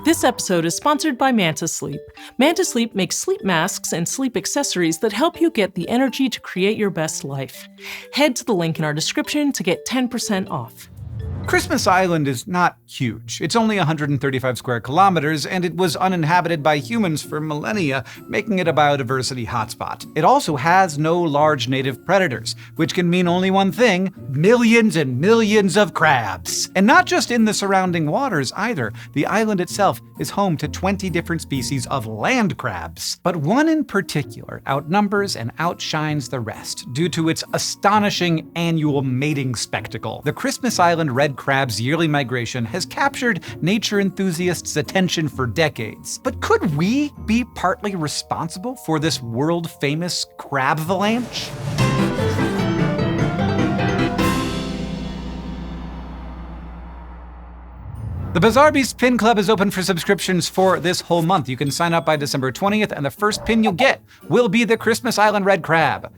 This episode is sponsored by Manta Sleep. Manta Sleep makes sleep masks and sleep accessories that help you get the energy to create your best life. Head to the link in our description to get 10% off. Christmas Island is not huge. It's only 135 square kilometers, and it was uninhabited by humans for millennia, making it a biodiversity hotspot. It also has no large native predators, which can mean only one thing: millions and millions of crabs. And not just in the surrounding waters either. The island itself is home to 20 different species of land crabs. But one in particular outnumbers and outshines the rest due to its astonishing annual mating spectacle. The Christmas Island red crab's yearly migration has captured nature enthusiasts' attention for decades. But could we be partly responsible for this world-famous crab-valanche? The Bizarre Beast Pin Club is open for subscriptions for this whole month. You can sign up by December 20th, and the first pin you'll get will be the Christmas Island red crab.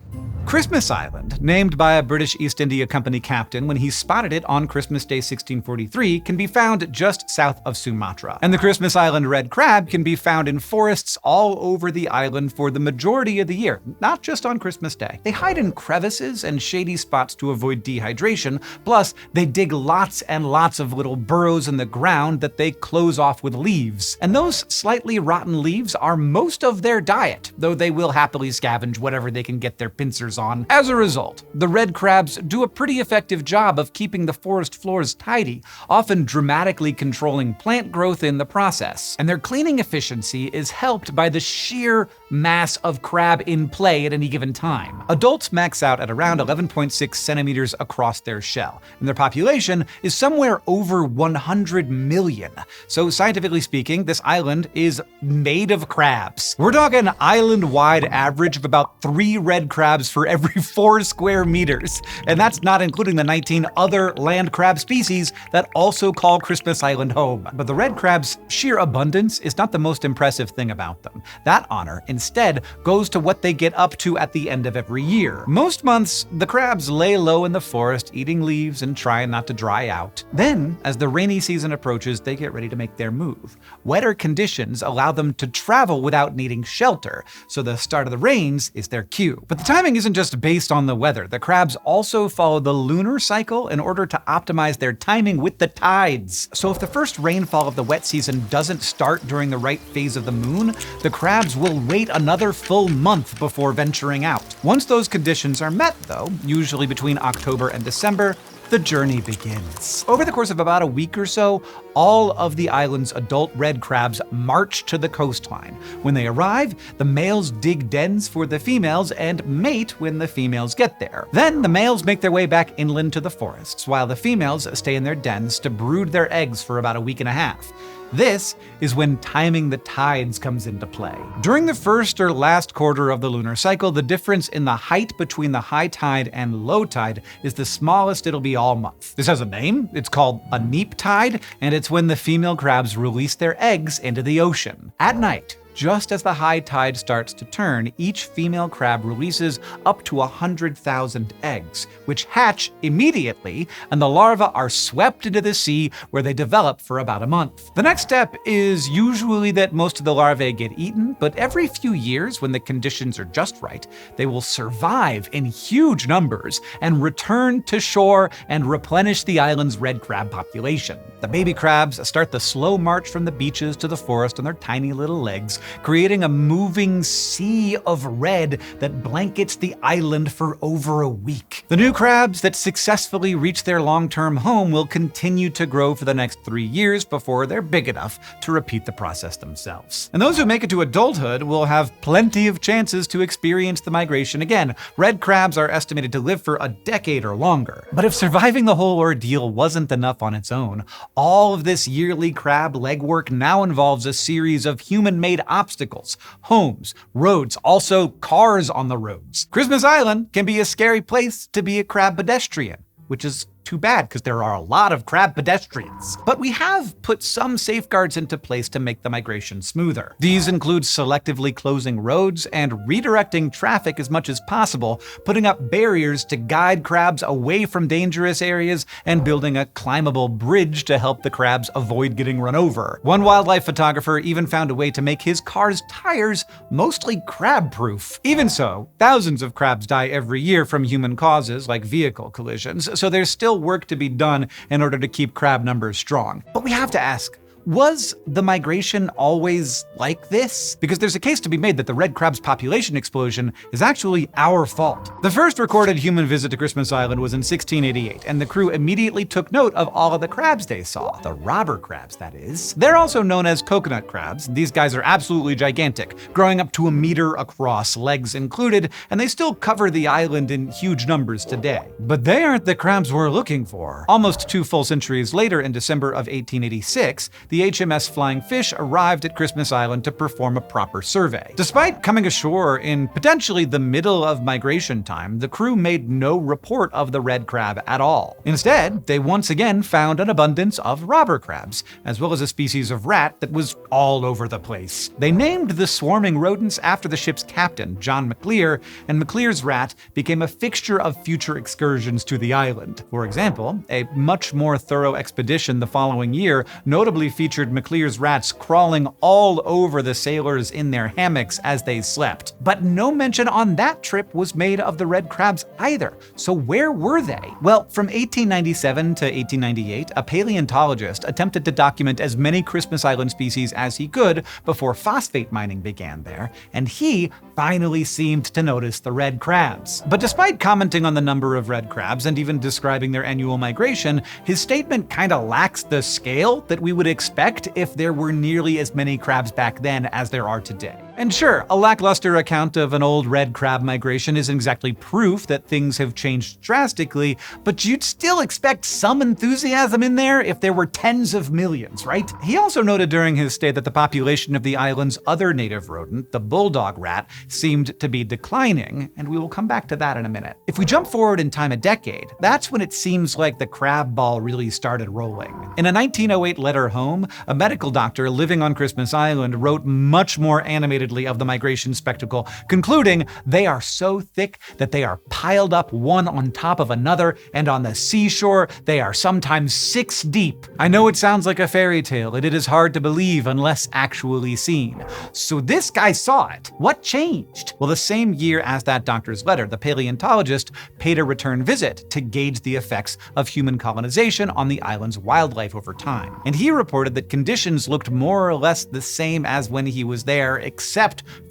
Christmas Island, named by a British East India Company captain when he spotted it on Christmas Day 1643, can be found just south of Sumatra. And the Christmas Island red crab can be found in forests all over the island for the majority of the year, not just on Christmas Day. They hide in crevices and shady spots to avoid dehydration, plus they dig lots and lots of little burrows in the ground that they close off with leaves. And those slightly rotten leaves are most of their diet, though they will happily scavenge whatever they can get their pincers on. As a result, the red crabs do a pretty effective job of keeping the forest floors tidy, often dramatically controlling plant growth in the process. And their cleaning efficiency is helped by the sheer mass of crab in play at any given time. Adults max out at around 11.6 centimeters across their shell, and their population is somewhere over 100 million. So scientifically speaking, this island is made of crabs. We're talking island-wide average of about 3 red crabs for every 4 square meters. And that's not including the 19 other land crab species that also call Christmas Island home. But the red crab's sheer abundance is not the most impressive thing about them. That honor instead goes to what they get up to at the end of every year. Most months, the crabs lay low in the forest, eating leaves and trying not to dry out. Then, as the rainy season approaches, they get ready to make their move. Wetter conditions allow them to travel without needing shelter, so the start of the rains is their cue. But the timing isn't just based on the weather. The crabs also follow the lunar cycle in order to optimize their timing with the tides. So if the first rainfall of the wet season doesn't start during the right phase of the moon, the crabs will wait another full month before venturing out. Once those conditions are met, though, usually between October and December, the journey begins. Over the course of about a week or so, all of the island's adult red crabs march to the coastline. When they arrive, the males dig dens for the females and mate when the females get there. Then the males make their way back inland to the forests, while the females stay in their dens to brood their eggs for about a week and a half. This is when timing the tides comes into play. During the first or last quarter of the lunar cycle, the difference in the height between the high tide and low tide is the smallest it'll be all month. This has a name. It's called a neap tide, and it's when the female crabs release their eggs into the ocean. At night, just as the high tide starts to turn, each female crab releases up to 100,000 eggs, which hatch immediately, and the larvae are swept into the sea where they develop for about a month. The next step is usually that most of the larvae get eaten, but every few years, when the conditions are just right, they will survive in huge numbers and return to shore and replenish the island's red crab population. The baby crabs start the slow march from the beaches to the forest on their tiny little legs, creating a moving sea of red that blankets the island for over a week. The new crabs that successfully reach their long-term home will continue to grow for the next 3 years before they're big enough to repeat the process themselves. And those who make it to adulthood will have plenty of chances to experience the migration again. Red crabs are estimated to live for a decade or longer. But if surviving the whole ordeal wasn't enough on its own, all of this yearly crab legwork now involves a series of human-made obstacles, homes, roads, also cars on the roads. Christmas Island can be a scary place to be a crab pedestrian, which is Too bad, because there are a lot of crab pedestrians. But we have put some safeguards into place to make the migration smoother. These include selectively closing roads and redirecting traffic as much as possible, putting up barriers to guide crabs away from dangerous areas, and building a climbable bridge to help the crabs avoid getting run over. One wildlife photographer even found a way to make his car's tires mostly crab-proof. Even so, thousands of crabs die every year from human causes like vehicle collisions, so there's still work to be done in order to keep crab numbers strong. But we have to ask, was the migration always like this? Because there's a case to be made that the red crab's population explosion is actually our fault. The first recorded human visit to Christmas Island was in 1688, and the crew immediately took note of all of the crabs they saw. The robber crabs, that is. They're also known as coconut crabs. These guys are absolutely gigantic, growing up to a meter across, legs included, and they still cover the island in huge numbers today. But they aren't the crabs we're looking for. Almost 2 full centuries later, in December of 1886, the HMS Flying Fish arrived at Christmas Island to perform a proper survey. Despite coming ashore in potentially the middle of migration time, the crew made no report of the red crab at all. Instead, they once again found an abundance of robber crabs, as well as a species of rat that was all over the place. They named the swarming rodents after the ship's captain, John McClear, and McClear's rat became a fixture of future excursions to the island. For example, a much more thorough expedition the following year notably featured McClear's rats crawling all over the sailors in their hammocks as they slept. But no mention on that trip was made of the red crabs either. So where were they? Well, from 1897 to 1898, a paleontologist attempted to document as many Christmas Island species as he could before phosphate mining began there, and he finally seemed to notice the red crabs. But despite commenting on the number of red crabs and even describing their annual migration, his statement kinda lacks the scale that we would expect if there were nearly as many crabs back then as there are today. And sure, a lackluster account of an old red crab migration isn't exactly proof that things have changed drastically, but you'd still expect some enthusiasm in there if there were tens of millions, right? He also noted during his stay that the population of the island's other native rodent, the bulldog rat, seemed to be declining, and we will come back to that in a minute. If we jump forward in time a decade, that's when it seems like the crab ball really started rolling. In a 1908 letter home, a medical doctor living on Christmas Island wrote much more animated of the migration spectacle, concluding, "They are so thick that they are piled up one on top of another, and on the seashore they are sometimes 6 deep. I know it sounds like a fairy tale, and it is hard to believe unless actually seen." So this guy saw it. What changed? Well, the same year as that doctor's letter, the paleontologist paid a return visit to gauge the effects of human colonization on the island's wildlife over time. And he reported that conditions looked more or less the same as when he was there, except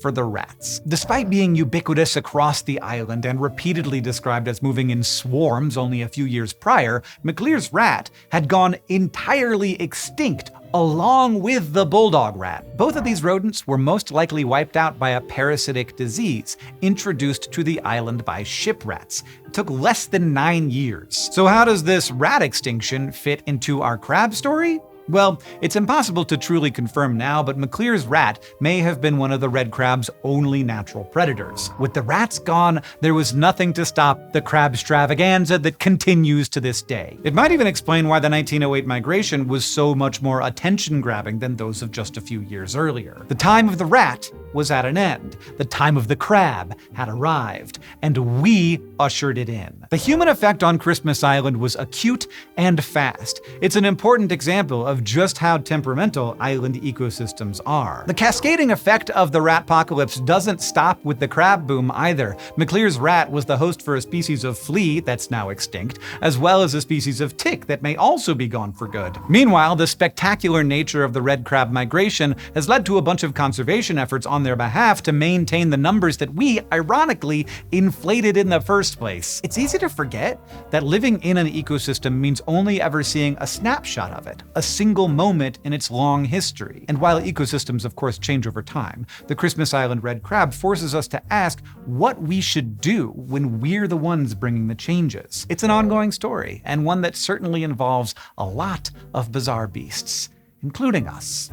for the rats. Despite being ubiquitous across the island and repeatedly described as moving in swarms only a few years prior, McClear's rat had gone entirely extinct along with the bulldog rat. Both of these rodents were most likely wiped out by a parasitic disease introduced to the island by ship rats. It took less than 9 years. So how does this rat extinction fit into our crab story? Well, it's impossible to truly confirm now, but McClear's rat may have been one of the red crab's only natural predators. With the rats gone, there was nothing to stop the crab extravaganza that continues to this day. It might even explain why the 1908 migration was so much more attention-grabbing than those of just a few years earlier. The time of the rat was at an end. The time of the crab had arrived, and we ushered it in. The human effect on Christmas Island was acute and fast. It's an important example of just how temperamental island ecosystems are. The cascading effect of the ratpocalypse doesn't stop with the crab boom either. McClear's rat was the host for a species of flea that's now extinct, as well as a species of tick that may also be gone for good. Meanwhile, the spectacular nature of the red crab migration has led to a bunch of conservation efforts on their behalf to maintain the numbers that we, ironically, inflated in the first place. It's easy to forget that living in an ecosystem means only ever seeing a snapshot of it, a single moment in its long history. And while ecosystems of course change over time, the Christmas Island red crab forces us to ask what we should do when we're the ones bringing the changes. It's an ongoing story, and one that certainly involves a lot of bizarre beasts, including us.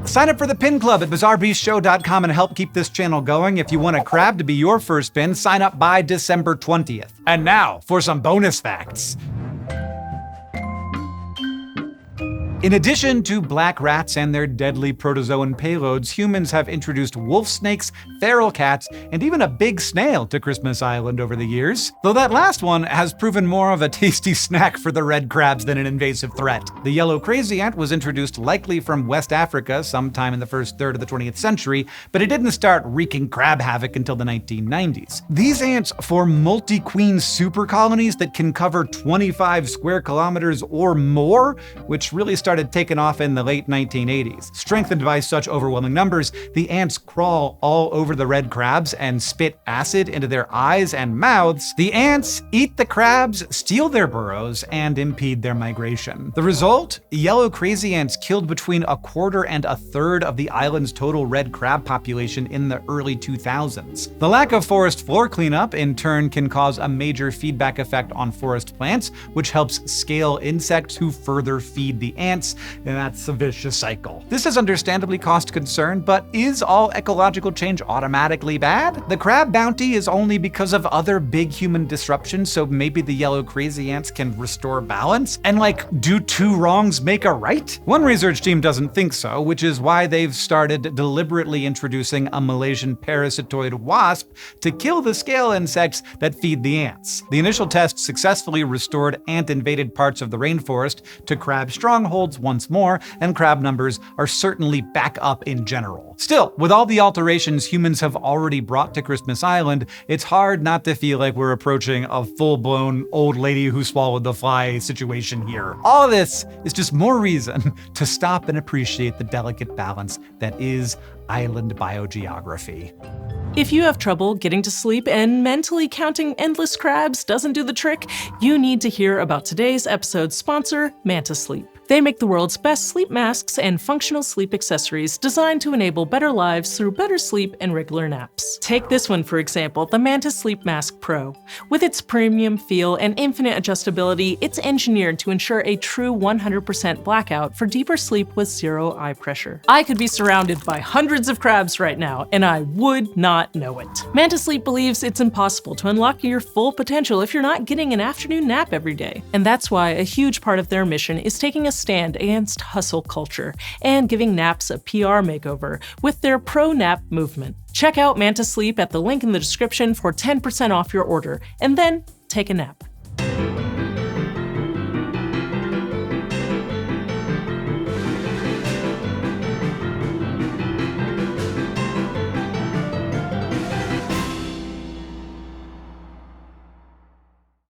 Sign up for the Pin Club at bizarrebeastshow.com and help keep this channel going. If you want a crab to be your first pin, sign up by December 20th. And now for some bonus facts. In addition to black rats and their deadly protozoan payloads, humans have introduced wolf snakes, feral cats, and even a big snail to Christmas Island over the years. Though that last one has proven more of a tasty snack for the red crabs than an invasive threat. The yellow crazy ant was introduced likely from West Africa sometime in the first third of the 20th century, but it didn't start wreaking crab havoc until the 1990s. These ants form multi-queen super colonies that can cover 25 square kilometers or more, which really started taking off in the late 1980s. Strengthened by such overwhelming numbers, the ants crawl all over the red crabs and spit acid into their eyes and mouths. The ants eat the crabs, steal their burrows, and impede their migration. The result? Yellow crazy ants killed between a quarter and a third of the island's total red crab population in the early 2000s. The lack of forest floor cleanup, in turn, can cause a major feedback effect on forest plants, which helps scale insects who further feed the ants, and that's a vicious cycle. This is understandably caused concern, but is all ecological change automatically bad? The crab bounty is only because of other big human disruptions, so maybe the yellow crazy ants can restore balance? And do two wrongs make a right? One research team doesn't think so, which is why they've started deliberately introducing a Malaysian parasitoid wasp to kill the scale insects that feed the ants. The initial test successfully restored ant-invaded parts of the rainforest to crab strongholds once more, and crab numbers are certainly back up in general. Still, with all the alterations humans have already brought to Christmas Island, it's hard not to feel like we're approaching a full-blown old lady who swallowed the fly situation here. All of this is just more reason to stop and appreciate the delicate balance that is island biogeography. If you have trouble getting to sleep and mentally counting endless crabs doesn't do the trick, you need to hear about today's episode's sponsor, Manta Sleep. They make the world's best sleep masks and functional sleep accessories designed to enable better lives through better sleep and regular naps. Take this one, for example, the Manta Sleep Mask Pro. With its premium feel and infinite adjustability, it's engineered to ensure a true 100% blackout for deeper sleep with zero eye pressure. I could be surrounded by hundreds of crabs right now, and I would not know it. Manta Sleep believes it's impossible to unlock your full potential if you're not getting an afternoon nap every day. And that's why a huge part of their mission is taking a stand against hustle culture and giving naps a PR makeover with their pro-nap movement. Check out Manta Sleep at the link in the description for 10% off your order, and then take a nap.